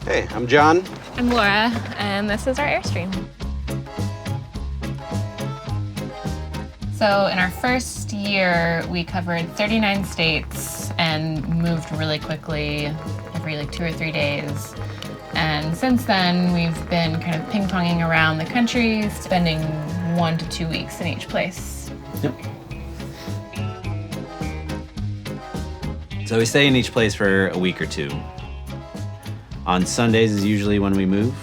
Hey, I'm John. I'm Laura, and this is our Airstream. So in our first year, we covered 39 states and moved really quickly every 2 or 3 days. And since then, we've been kind of ping-ponging around the country, spending 1 to 2 weeks in each place. Yep. So we stay in each place for a week or two. On Sundays is usually when we move.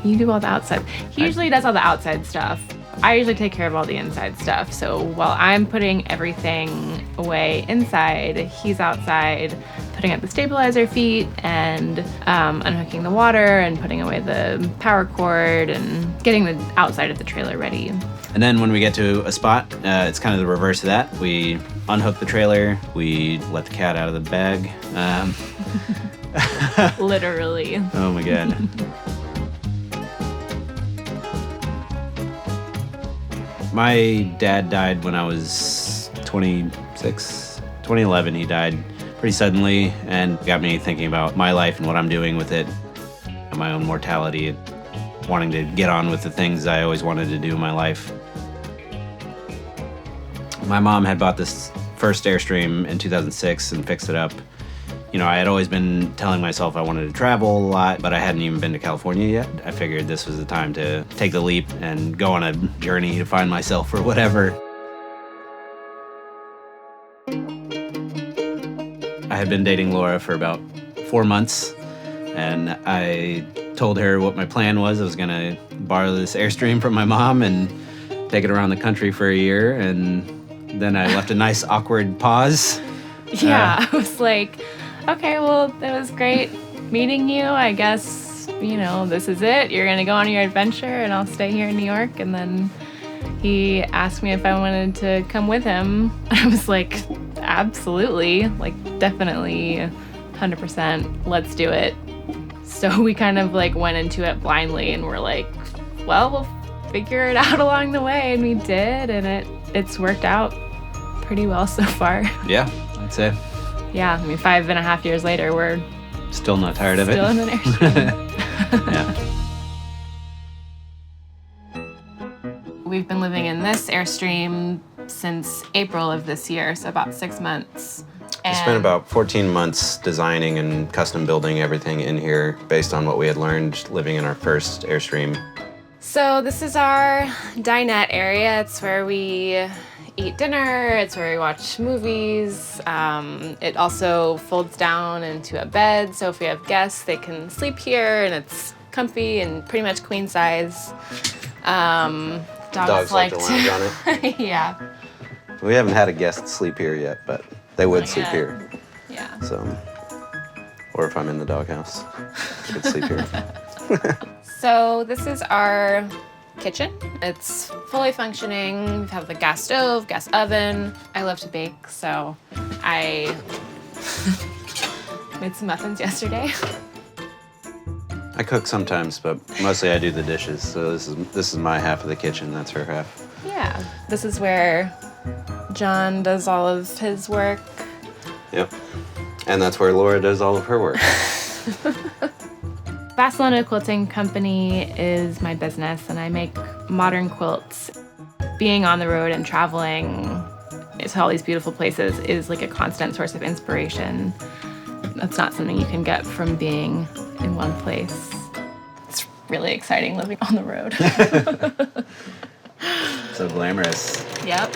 You do all the outside. He usually does all the outside stuff. I usually take care of all the inside stuff. So while I'm putting everything away inside, he's outside putting up the stabilizer feet and unhooking the water and putting away the power cord and getting the outside of the trailer ready. And then when we get to a spot, it's kind of the reverse of that. We unhook the trailer, we let the cat out of the bag. Literally. Oh my God. My dad died when I was 26. 2011, he died pretty suddenly and got me thinking about my life and what I'm doing with it, and my own mortality, wanting to get on with the things I always wanted to do in my life. My mom had bought this first Airstream in 2006 and fixed it up. You know, I had always been telling myself I wanted to travel a lot, but I hadn't even been to California yet. I figured this was the time to take the leap and go on a journey to find myself or whatever. I had been dating Laura for about 4 months, and I told her what my plan was. I was gonna borrow this Airstream from my mom and take it around the country for a year, and then I left a nice awkward pause. Yeah, I was like, okay, well, it was great meeting you. I guess, this is it. You're going to go on your adventure and I'll stay here in New York. And then he asked me if I wanted to come with him. I was like, absolutely, definitely 100%. Let's do it. So we kind of went into it blindly and we're like, well, we'll figure it out along the way. And we did. And it's worked out pretty well so far. Yeah, I'd say. Yeah, 5.5 years later, we're still not tired of it. Still in an Airstream. Yeah. We've been living in this Airstream since April of this year, so about 6 months. We spent about 14 months designing and custom building everything in here based on what we had learned living in our first Airstream. So this is our dinette area. It's where we eat dinner, it's where we watch movies. It also folds down into a bed, so if we have guests, they can sleep here, and it's comfy and pretty much queen size. Dogs like to lounge on it. Yeah. We haven't had a guest sleep here yet, but they would sleep here. Yeah. So, or if I'm in the doghouse, they could sleep here. So this is our kitchen. It's fully functioning. We have the gas stove, gas oven. I love to bake, so I made some muffins yesterday. I cook sometimes, but mostly I do the dishes. So this is my half of the kitchen. That's her half. Yeah. This is where John does all of his work. Yep. And that's where Laura does all of her work. Barcelona Quilting Company is my business, and I make modern quilts. Being on the road and traveling to all these beautiful places is a constant source of inspiration. That's not something you can get from being in one place. It's really exciting living on the road. So glamorous. Yep.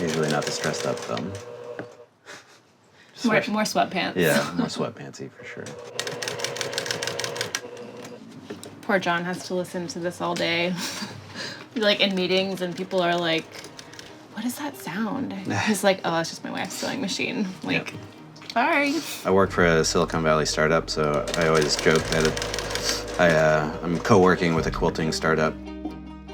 Usually not the stressed up thumb. More sweatpants. Yeah, more sweatpantsy for sure. Poor John has to listen to this all day. In meetings, and people are like, what is that sound? He's like, oh, that's just my wife's sewing machine. Yep. Sorry. I work for a Silicon Valley startup, so I always joke that I'm co-working with a quilting startup.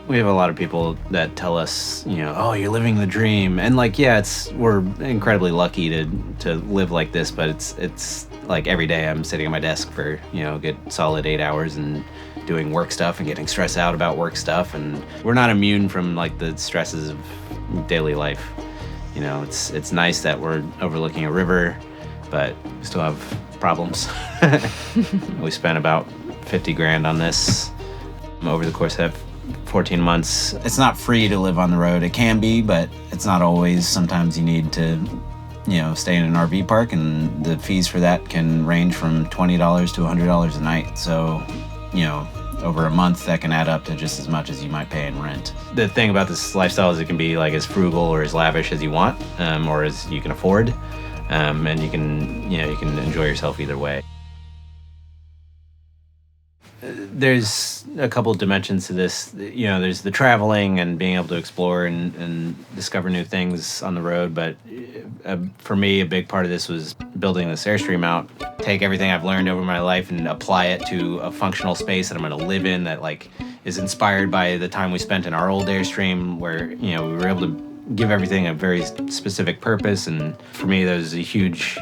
We have a lot of people that tell us, oh, you're living the dream. And we're incredibly lucky to live like this, but it's every day I'm sitting at my desk for, a good solid 8 hours and doing work stuff and getting stressed out about work stuff. And we're not immune from the stresses of daily life. It's nice that we're overlooking a river but we still have problems. We spent about 50 grand on this over the course of 14 months. It's not free to live on the road. It can be, but it's not always. Sometimes you need to, stay in an RV park, and the fees for that can range from $20 to $100 a night. So, over a month, that can add up to just as much as you might pay in rent. The thing about this lifestyle is it can be like as frugal or as lavish as you want, or as you can afford, and you can enjoy yourself either way. There's a couple of dimensions to this. There's the traveling and being able to explore and discover new things on the road. But for me, a big part of this was building this Airstream out, take everything I've learned over my life and apply it to a functional space that I'm going to live in that is inspired by the time we spent in our old Airstream, where we were able to give everything a very specific purpose. And for me, there's a huge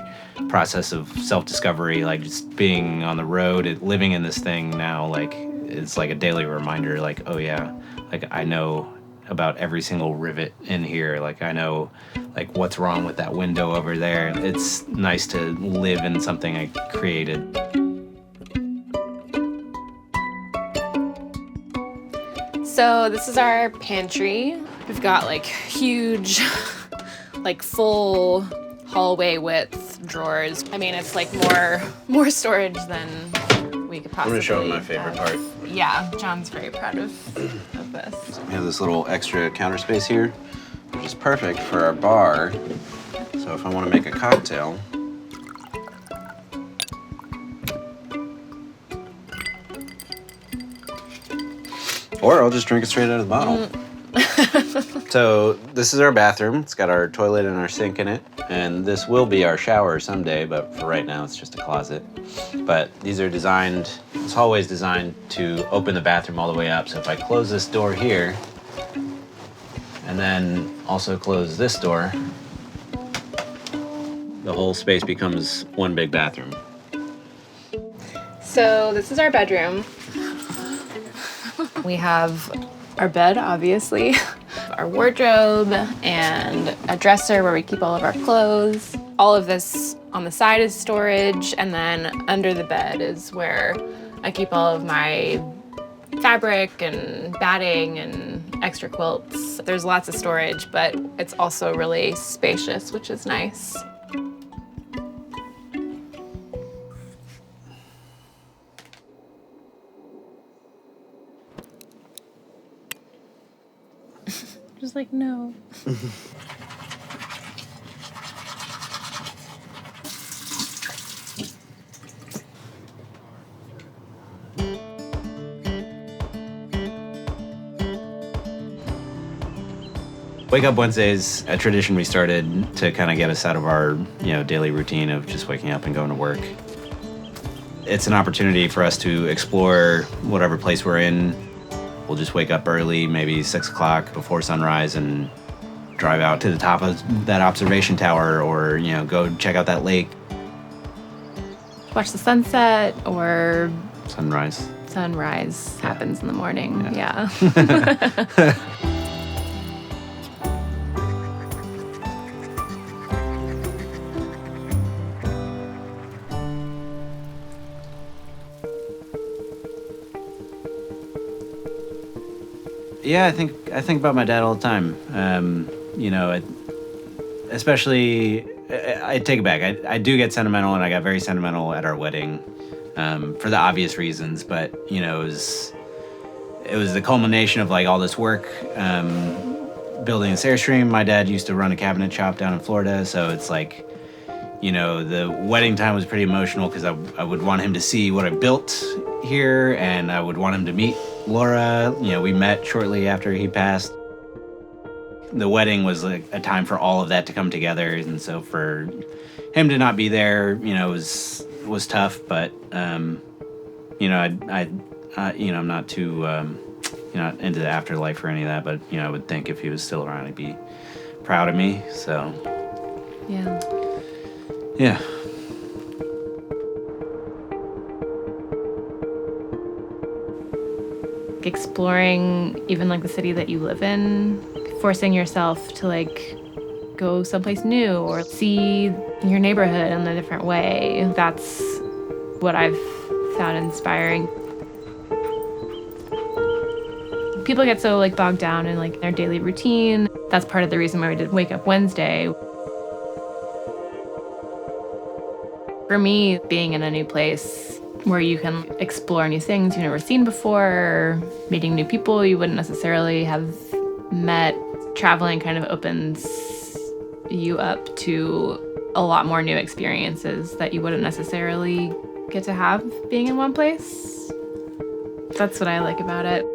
process of self-discovery, just being on the road, living in this thing now, it's like a daily reminder, oh yeah, I know about every single rivet in here, I know what's wrong with that window over there. It's nice to live in something I created. So this is our pantry. We've got huge, full hallway width drawers. I mean, it's more storage than we could possibly. I'm gonna show you my favorite part. Yeah, John's very proud of this. We have this little extra counter space here, which is perfect for our bar. So if I want to make a cocktail, or I'll just drink it straight out of the bottle. So this is our bathroom. It's got our toilet and our sink in it. And this will be our shower someday, but for right now, it's just a closet. But this hallway is designed to open the bathroom all the way up. So if I close this door here, and then also close this door, the whole space becomes one big bathroom. So this is our bedroom. We have our bed, obviously, our wardrobe, and a dresser where we keep all of our clothes. All of this on the side is storage, and then under the bed is where I keep all of my fabric and batting and extra quilts. There's lots of storage, but it's also really spacious, which is nice. Just no. Wake Up Wednesdays, a tradition we started to kind of get us out of our, daily routine of just waking up and going to work. It's an opportunity for us to explore whatever place we're in. We'll just wake up early, maybe 6 o'clock before sunrise, and drive out to the top of that observation tower, or, go check out that lake. Watch the sunset or Sunrise. Sunrise happens in the morning. Yeah. Yeah, I think about my dad all the time. Especially, I take it back. I do get sentimental, and I got very sentimental at our wedding, for the obvious reasons. But it was the culmination of all this work, building this Airstream. My dad used to run a cabinet shop down in Florida, so it's the wedding time was pretty emotional because I would want him to see what I built here, and I would want him to meet Laura. We met shortly after he passed. The wedding was a time for all of that to come together, and so for him to not be there, was tough. But I'm not too into the afterlife or any of that. But I would think if he was still around, he'd be proud of me. So yeah. Exploring even the city that you live in, forcing yourself to go someplace new or see your neighborhood in a different way. That's what I've found inspiring. People get so like bogged down in like their daily routine. That's part of the reason why we did Wake Up Wednesday. For me, being in a new place where you can explore new things you've never seen before, meeting new people you wouldn't necessarily have met, traveling kind of opens you up to a lot more new experiences that you wouldn't necessarily get to have being in one place. That's what I like about it.